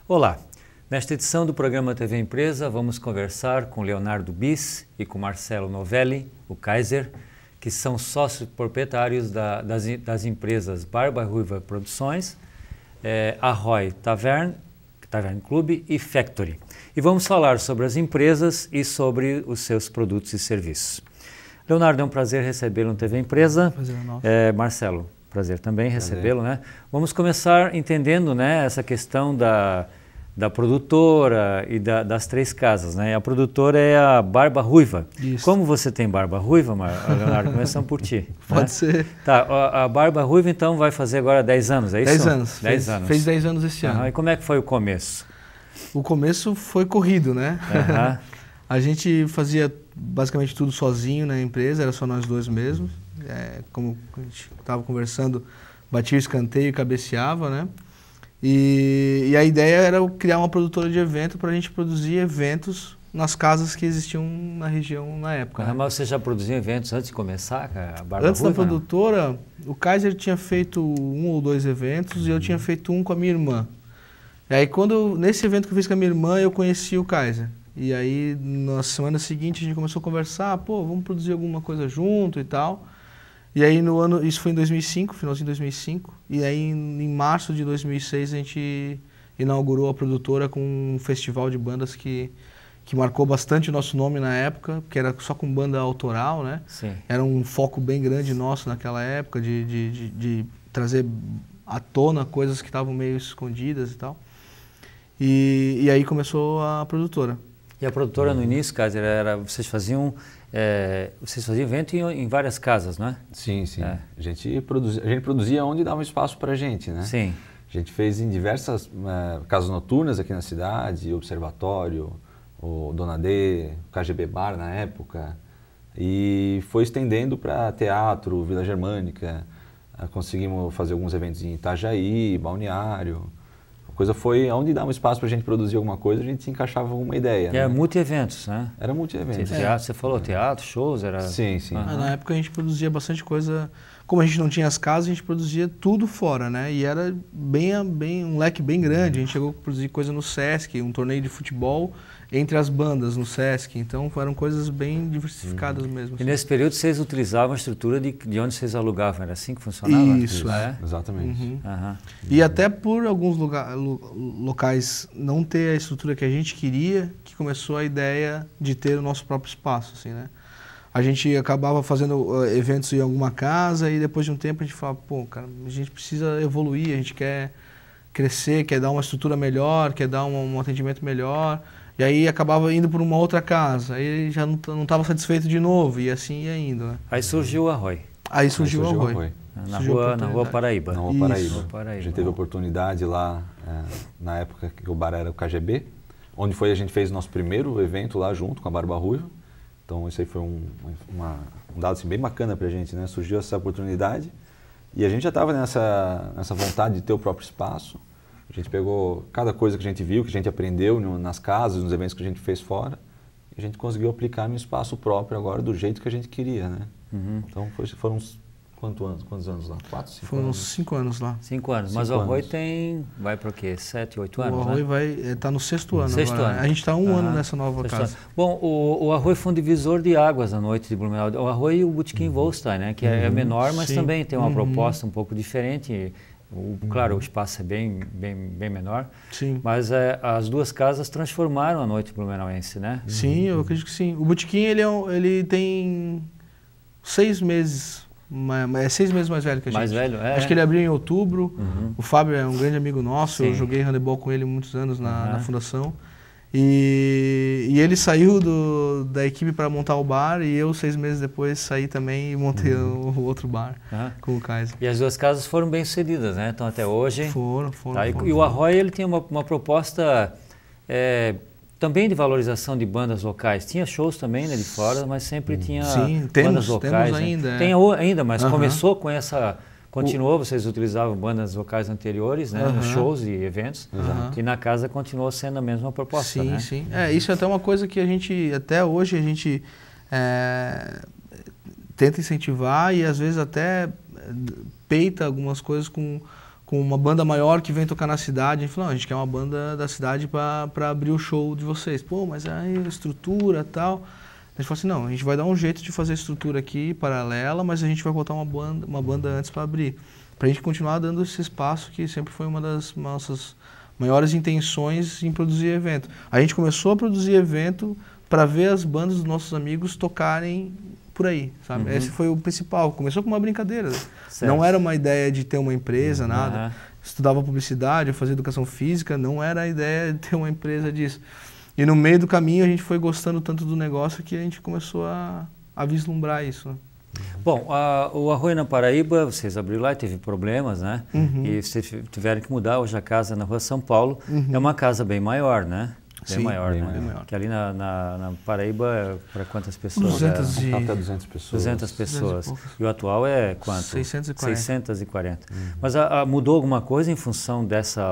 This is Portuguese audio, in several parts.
Olá, nesta edição do programa TV Empresa vamos conversar com Leonardo Bis e com Marcelo Novelli, o Kaiser, que são sócios proprietários das empresas Barba Ruiva Produções, Arroy Tavern Club e Factory. E vamos falar sobre as empresas e sobre os seus produtos e serviços. Leonardo, é um prazer recebê-lo no TV Empresa. Prazer é nosso. Marcelo, prazer também recebê-lo, né? Vamos começar entendendo, né, essa questão da produtora e das três casas, né? A produtora é a Barba Ruiva. Isso. Como você tem barba ruiva, Leonardo, começamos por ti. Pode né? ser. Tá, a Barba Ruiva então vai fazer agora 10 anos, é isso? 10 anos. 10 anos. Fez 10 anos esse ano. E como é que foi o começo? O começo foi corrido, né? A gente fazia basicamente tudo sozinho na empresa, era só nós dois mesmos. Como a gente estava conversando, batia o escanteio e cabeceava, né? E a ideia era criar uma produtora de evento para a gente produzir eventos nas casas que existiam na região na época. Né? Mas você já produzia eventos antes de começar a Barba Antes Ruiva, da produtora, o Kaiser tinha feito 1 ou 2 eventos e eu tinha feito um com a minha irmã. E aí nesse evento que eu fiz com a minha irmã, eu conheci o Kaiser. E aí na semana seguinte a gente começou a conversar, vamos produzir alguma coisa junto e tal. E aí isso foi em 2005, finalzinho de 2005, e aí em março de 2006 a gente inaugurou a produtora com um festival de bandas que marcou bastante o nosso nome na época, porque era só com banda autoral, né? Sim. Era um foco bem grande nosso naquela época de trazer à tona coisas que estavam meio escondidas e tal. E aí começou a produtora. E a produtora no início, Kaiser, vocês faziam evento em várias casas, não é? Sim, sim. A gente produzia onde dava espaço para a gente, né? Sim. A gente fez em diversas casas noturnas aqui na cidade, Observatório, o Dona D, o KGB Bar na época, e foi estendendo para teatro, Vila Germânica, conseguimos fazer alguns eventos em Itajaí, Balneário. A coisa foi, onde dava espaço para a gente produzir alguma coisa, a gente se encaixava alguma ideia. Era né? multi-eventos, né? Era multi-eventos. Teatro, você falou teatro, shows, era... Sim, sim. Na época a gente produzia bastante coisa, como a gente não tinha as casas, a gente produzia tudo fora, né? E era um leque bem grande, a gente chegou a produzir coisa no Sesc, um torneio de futebol entre as bandas no Sesc, então eram coisas bem diversificadas mesmo. E nesse período vocês utilizavam a estrutura de onde vocês alugavam, era assim que funcionava? Isso, exatamente. E até por alguns locais não ter a estrutura que a gente queria, que começou a ideia de ter o nosso próprio espaço, assim, né? A gente acabava fazendo eventos em alguma casa e depois de um tempo a gente falava, cara, a gente precisa evoluir, a gente quer crescer, quer dar uma estrutura melhor, quer dar um atendimento melhor. E aí acabava indo para uma outra casa, aí já não estava satisfeito de novo, e assim ia indo. Né? Aí surgiu o Arroy. Aí surgiu o Arroy. Na Rua Paraíba. Na Rua Paraíba. A gente teve a oportunidade lá, na época que o bar era o KGB, onde a gente fez o nosso primeiro evento lá junto com a Barba Ruiva. Então isso aí foi um dado assim, bem bacana para a gente, né? Surgiu essa oportunidade e a gente já estava nessa vontade de ter o próprio espaço. A gente pegou cada coisa que a gente viu, que a gente aprendeu nas casas, nos eventos que a gente fez fora, e a gente conseguiu aplicar no espaço próprio agora do jeito que a gente queria, né? Então foram quantos anos lá? 4, 5 anos? Foram uns 5 anos lá. 5 anos. Mas o Arroy vai para o quê? 7, 8 anos, O Arroy está no 6º ano agora. A gente está 1 ano nessa nova casa. Bom, o Arroy foi um divisor de águas à noite de Blumenau. O Arroy e o Botequim Wolstein, né? Que é menor, mas também tem uma proposta um pouco diferente. Claro, o espaço é bem menor, sim. Mas as duas casas transformaram a noite blumenauense, né? Sim, eu acredito que sim. O Botequim, ele tem 6 meses, é 6 meses mais velho que a gente. Mais velho, Acho que ele abriu em outubro, o Fábio é um grande amigo nosso, sim. Eu joguei handebol com ele muitos anos na fundação. E ele saiu da equipe para montar o bar e eu 6 meses depois saí também e montei o outro bar com o Kaiser. E as duas casas foram bem sucedidas, né? Então até hoje. Foram. E o Arroy ele tem uma proposta também de valorização de bandas locais. Tinha shows também, né, de fora, mas sempre tinha bandas locais. Temos ainda. Né? Tem ainda, mas começou com essa... Continuou, vocês utilizavam bandas locais anteriores, né, nos shows e eventos, e na casa continuou sendo a mesma proposta, né? Sim. Isso é até uma coisa que até hoje a gente tenta incentivar e às vezes até peita algumas coisas com uma banda maior que vem tocar na cidade. A gente falou, não, a gente quer uma banda da cidade para abrir o show de vocês. Pô, mas aí a estrutura e tal. A gente falou assim, não, a gente vai dar um jeito de fazer a estrutura aqui, paralela, mas a gente vai botar uma banda antes para abrir. Para a gente continuar dando esse espaço que sempre foi uma das nossas maiores intenções em produzir evento. A gente começou a produzir evento para ver as bandas dos nossos amigos tocarem por aí, sabe? Esse foi o principal. Começou com uma brincadeira. Certo. Não era uma ideia de ter uma empresa, nada. Estudava publicidade, eu fazia educação física, não era a ideia de ter uma empresa disso. E no meio do caminho a gente foi gostando tanto do negócio que a gente começou a vislumbrar isso. Bom, o Arroio na Paraíba, vocês abriram lá e teve problemas, né? E vocês tiveram que mudar. Hoje a casa na Rua São Paulo é uma casa bem maior, né? Bem maior, né? Bem maior. Que ali na Paraíba, para quantas pessoas? 200 pessoas. 200 pessoas. E o atual é quanto? 640. 640. Mas mudou alguma coisa em função dessa,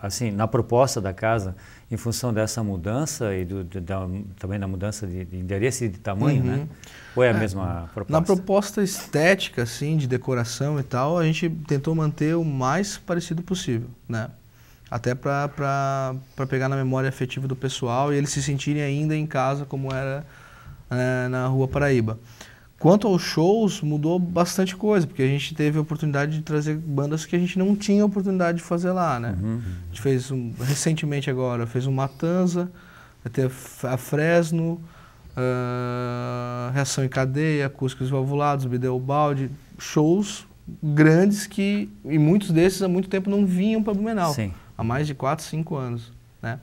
assim, na proposta da casa, em função dessa mudança e também da mudança de endereço e de tamanho, né? Ou é a mesma proposta? Na proposta estética, assim, de decoração e tal, a gente tentou manter o mais parecido possível, né? Até para pegar na memória afetiva do pessoal e eles se sentirem ainda em casa como era na Rua Paraíba. Quanto aos shows, mudou bastante coisa, porque a gente teve a oportunidade de trazer bandas que a gente não tinha oportunidade de fazer lá, né? A gente fez recentemente agora, fez um Matanza, vai ter a Fresno, Reação em Cadeia, Acústicos Valvulados, Bideobaldi, shows grandes que, e muitos desses há muito tempo não vinham para Blumenau. Sim. Há mais de 4, 5 anos, né?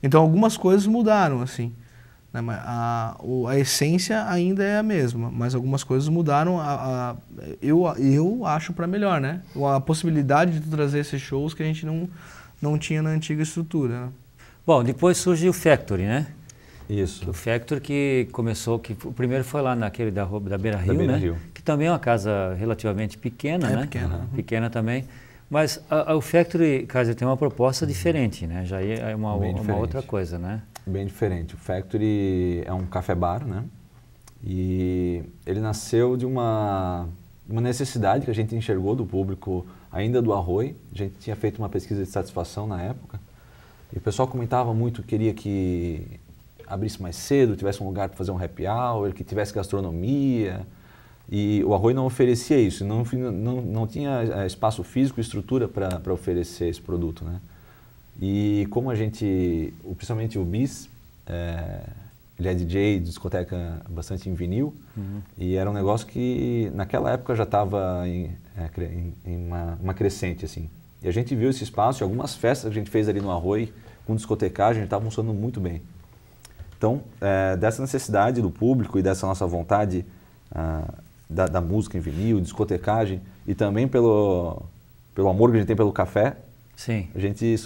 Então algumas coisas mudaram, assim, né? A essência ainda é a mesma, mas algumas coisas mudaram, eu acho para melhor, né? A possibilidade de tu trazer esses shows que a gente não tinha na antiga estrutura, né? Bom, depois surge o Factory, né? Isso. O Factory que começou, o primeiro foi lá naquele da Beira Rio, né? Rio. Que também é uma casa relativamente pequena, né? Pequena. Pequena também. Mas o Factory, Kaiser, tem uma proposta diferente, né? Já é uma outra coisa, né? Bem diferente. O Factory é um café-bar, né? E ele nasceu de uma necessidade que a gente enxergou do público ainda do Arroio. A gente tinha feito uma pesquisa de satisfação na época. E o pessoal comentava muito, queria que abrisse mais cedo, tivesse um lugar para fazer um happy hour, que tivesse gastronomia. E o Arroio não oferecia isso, não tinha espaço físico e estrutura para oferecer esse produto, né? E como a gente, principalmente o Bis, ele é DJ, discoteca bastante em vinil, e era um negócio que naquela época já estava em uma crescente, assim. E a gente viu esse espaço e algumas festas que a gente fez ali no Arroio, com discotecagem, estavam funcionando muito bem. Então, dessa necessidade do público e dessa nossa vontade da música em vinil, discotecagem e também pelo amor que a gente tem pelo café, sim. A gente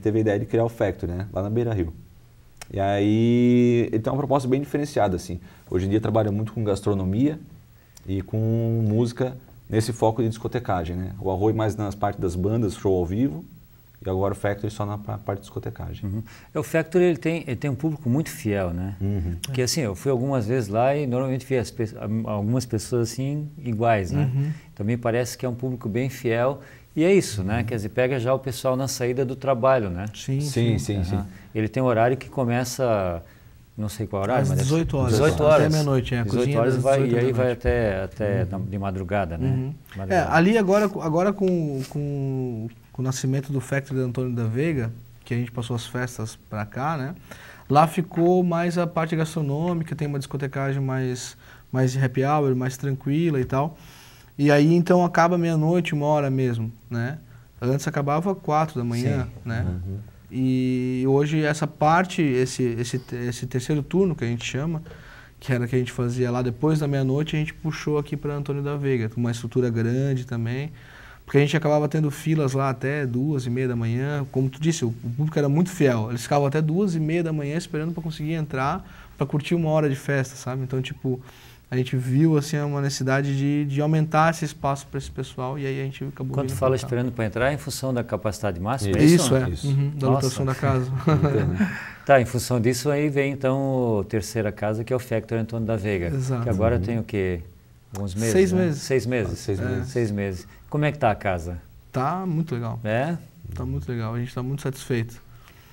teve a ideia de criar o Factory, né? Lá na Beira Rio. E aí ele tem uma proposta bem diferenciada, assim. Hoje em dia trabalha muito com gastronomia e com música nesse foco de discotecagem, né? O Arroio mais nas partes das bandas, show ao vivo, e agora o Factory só na parte de discotecagem. O Factory ele tem um público muito fiel, né? Porque assim, eu fui algumas vezes lá e normalmente vi algumas pessoas assim iguais, né? Então me parece que é um público bem fiel e é isso, né? Quer dizer, pega já o pessoal na saída do trabalho, né? Sim. Ele tem um horário que começa, não sei qual horário, às mas 18 horas. 18 horas. Até meia-noite, 18 horas e aí vai até de madrugada, né? Ali agora com o nascimento do Factory de Antônio da Veiga, que a gente passou as festas para cá, né? Lá ficou mais a parte gastronômica, tem uma discotecagem mais de happy hour, mais tranquila e tal. E aí então acaba meia-noite, 1h mesmo, né? Antes acabava 4 da manhã, né? E hoje essa parte, esse terceiro turno que a gente chama, que era que a gente fazia lá depois da meia-noite, a gente puxou aqui para Antônio da Veiga, com uma estrutura grande também. Porque a gente acabava tendo filas lá até 2h30 da manhã. Como tu disse, o público era muito fiel. Eles ficavam até 2h30 da manhã esperando para conseguir entrar, para curtir 1 hora de festa, sabe? Então, tipo, a gente viu assim uma necessidade de aumentar esse espaço para esse pessoal e aí a gente acabou. Quando fala esperando para entrar, é em função da capacidade máxima? Isso, é. Isso. Da lotação da casa. Tá, em função disso aí vem então a terceira casa, que é o Factory Antônio da Veiga. Exato. Que agora tem o quê? Alguns meses? 6 meses. 6 meses? 6 meses. 6 meses. Como é que tá a casa? Tá muito legal. É? Tá muito legal, a gente está muito satisfeito.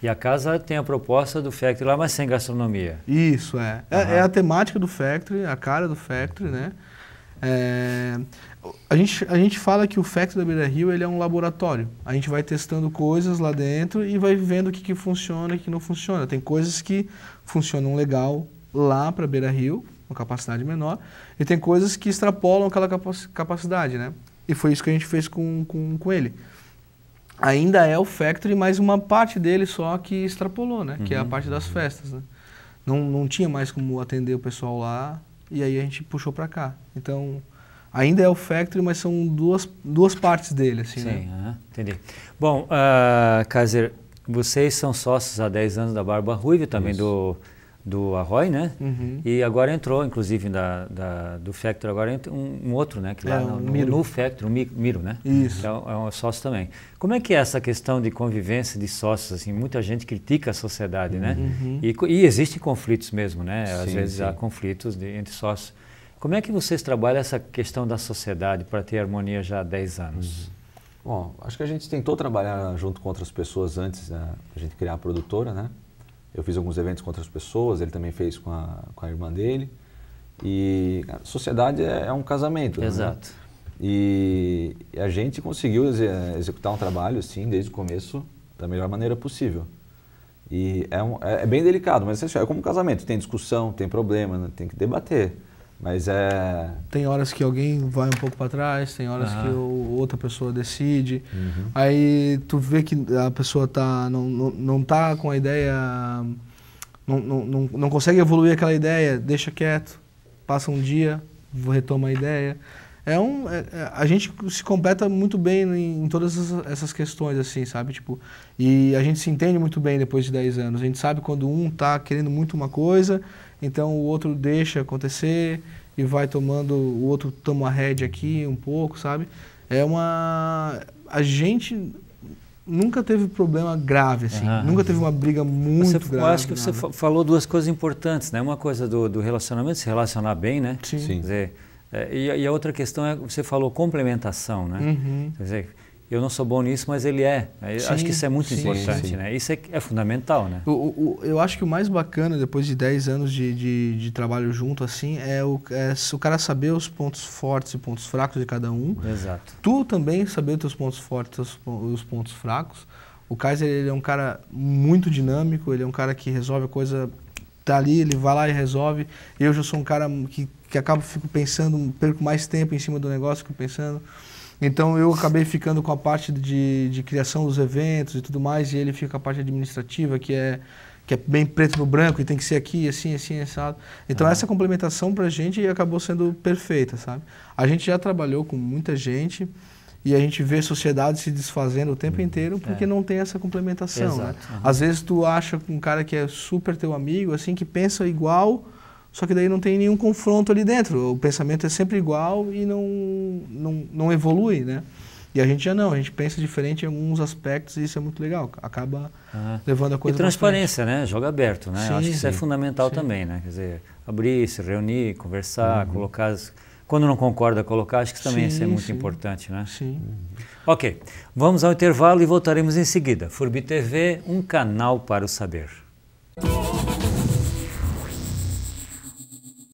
E a casa tem a proposta do Factory lá, mas sem gastronomia. Isso, é. É a temática do Factory, a cara do Factory, né? A gente fala que o Factory da Beira Rio ele é um laboratório. A gente vai testando coisas lá dentro e vai vendo o que funciona e o que não funciona. Tem coisas que funcionam legal lá para Beira Rio, uma capacidade menor, e tem coisas que extrapolam aquela capacidade, né? E foi isso que a gente fez com ele. Ainda é o Factory, mas uma parte dele só que extrapolou, né? Que é a parte das festas, né? Não tinha mais como atender o pessoal lá, e aí a gente puxou para cá. Então, ainda é o Factory, mas são duas partes dele, assim, Sim, né? Entendi. Bom, Kaiser, vocês são sócios há 10 anos da Barba Ruiva, também do Arroy, né? E agora entrou, inclusive, do Factory, agora entra um outro, né? Que lá no Factory, o Miro, né? Isso. É um sócio também. Como é que é essa questão de convivência de sócios? Assim, muita gente critica a sociedade, né? E existem conflitos mesmo, né? Às vezes há conflitos entre sócios. Como é que vocês trabalham essa questão da sociedade para ter harmonia já há 10 anos? Bom, acho que a gente tentou trabalhar junto com outras pessoas antes da gente criar a produtora, né? Eu fiz alguns eventos com outras pessoas, ele também fez com a irmã dele. E a sociedade é um casamento. Exato. Né? E a gente conseguiu executar um trabalho, assim, desde o começo, da melhor maneira possível. E é bem delicado, mas é como um casamento. Tem discussão, tem problema, né? Tem que debater. Mas tem horas que alguém vai um pouco para trás, tem horas que outra pessoa decide. Aí tu vê que a pessoa não tá com a ideia, não consegue evoluir aquela ideia, deixa quieto, passa um dia, retoma a ideia. A gente se completa muito bem em todas essas questões, assim, sabe? Tipo, e a gente se entende muito bem depois de 10 anos. A gente sabe quando um tá querendo muito uma coisa, então o outro deixa acontecer e vai tomando, o outro toma a rédea aqui um pouco, sabe? A gente nunca teve problema grave, assim. Nunca teve uma briga muito grave. Eu acho que você falou duas coisas importantes, né? Uma coisa do relacionamento, se relacionar bem, né? Sim. Quer dizer, e a outra questão é, você falou complementação, né? Quer dizer, eu não sou bom nisso, mas ele é. Acho que isso é muito importante, né? Isso é fundamental, né? Eu acho que o mais bacana, depois de 10 anos de trabalho junto, assim, é o cara saber os pontos fortes e pontos fracos de cada um. Exato. Tu também saber os teus pontos fortes e os pontos fracos. O Kaiser, ele é um cara muito dinâmico, ele é um cara que resolve a coisa, tá ali, ele vai lá e resolve. Eu já sou um cara que fico pensando, perco mais tempo em cima do negócio, fico pensando. Então eu acabei ficando com a parte de criação dos eventos e tudo mais, e ele fica com a parte administrativa, que é bem preto no branco e tem que ser aqui, assim, assado. Então essa complementação pra gente acabou sendo perfeita, sabe? A gente já trabalhou com muita gente e a gente vê sociedade se desfazendo o tempo inteiro porque não tem essa complementação, né? Às vezes tu acha um cara que é super teu amigo, assim, que pensa igual, só que daí não tem nenhum confronto ali dentro. O pensamento é sempre igual e não evolui, né? E a gente já não, a gente pensa diferente em alguns aspectos e isso é muito legal. Acaba levando a coisa. E transparência, né? Jogo aberto, né? Sim, acho que isso é fundamental também, né? Quer dizer, abrir, se reunir, conversar, colocar... Quando não concorda, colocar, acho que também isso é muito importante, né? Sim. Ok, vamos ao intervalo e voltaremos em seguida. Furby TV, um canal para o saber.